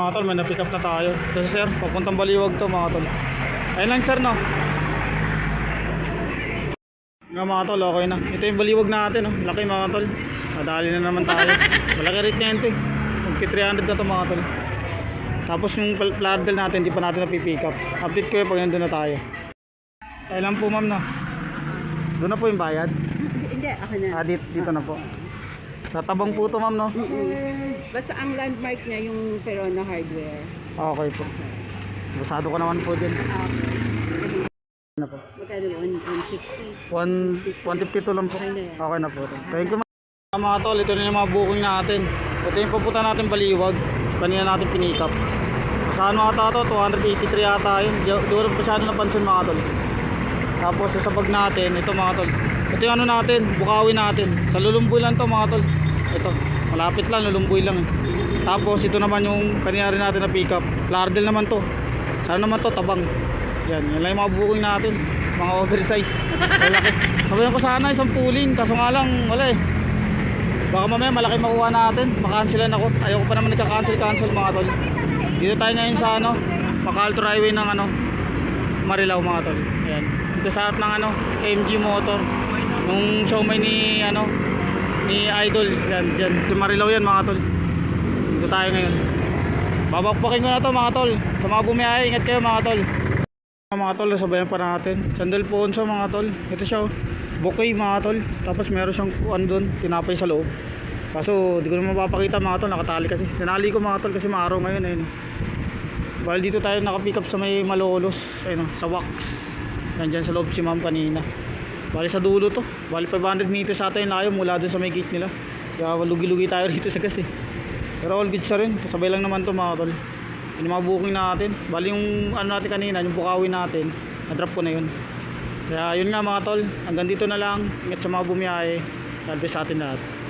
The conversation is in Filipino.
Mga tol, may na-pick up na tayo. Ito sir, papuntang Baliwag to mga tol. Ayun lang sir no. Nga mga tol, okay na. Ito yung Baliwag natin no. Laki mga tol. Nadali na naman tayo. Malaki rate niya ito eh. Magki 300 na to mga tol. Tapos yung lardel natin, hindi pa natin na-pick up. Update ko yun pag nandun na tayo. Ayun lang po ma'am no. Doon na po yung bayad. Hindi, ako na. Dito na po. Tatabang po to ma'am no. Basta ang landmark niya yung Verona Hardware. Okay po. Basado ka naman po din. Ano po? Magkano yun? 160. 152 lang po. Okay na yan. Okay na po. Thank you mga tol. Ito na yung mga booking natin. Ito yung pupunta natin Baliwag. Kanina natin pinikap. Saan mga ata to? 283 yata yun. Di ko rin masyado napansin mga tol. Tapos sa bag natin, ito mga tol. Ito yung ano natin, Bukawi natin. Sa Lulumboy lang to mga tol. Ito, malapit lang, Lulumboy lang eh. Tapos ito naman yung kanina rin natin na pick up. Lardel naman to. Saan naman to? Tabang. Yan lang yung mga booking natin. Mga oversize. Malaki. Sabihan ko sana isang pooling, kaso nga lang wala eh. Baka mamaya malaki makuha natin. Makancelan ako. Ayoko pa naman nagka-cancel mga tol. Dito tayo ngayon sa ano, Macalto Highway ng ano, Marilao mga tol. Ayan. Dito sa harap ng ano, MG Motor. Nung showmay ni ano, ni Idol. Yan, dyan. Si Marilao yan mga tol. Dito tayo ngayon. Babakbakin ko na to mga tol. Sa mga bumiyahe, ingat kayo mga tol. Mga tol, sabayan pa natin. Sandal Ponso mga tol. Ito siya oh. Bouquet mga tol. Tapos meron siyang kuan doon, tinapay sa loob. Kaso di ko naman mapapakita mga tol, nakatali kasi. Tinali ko mga tol kasi maaraw ngayon ayun. Bali dito tayo nakapick up sa may Malolos, ayun sa wax. Nandiyan sa loob si ma'am kanina. Bali sa dulo to. Bali 500 meters ata yung layo mula doon sa may gate nila. Kaya lugi-lugi tayo rito sa kasi. Pero all good sa rin. Kasabay lang naman to mga tol. Yung mga booking natin. Bali yung ano natin kanina, yung Bukawi natin. Na-drop ko na yun. Kaya yun nga mga tol, hanggang dito na lang. Ingat sa mga bumiyahe. God bless sa atin lahat.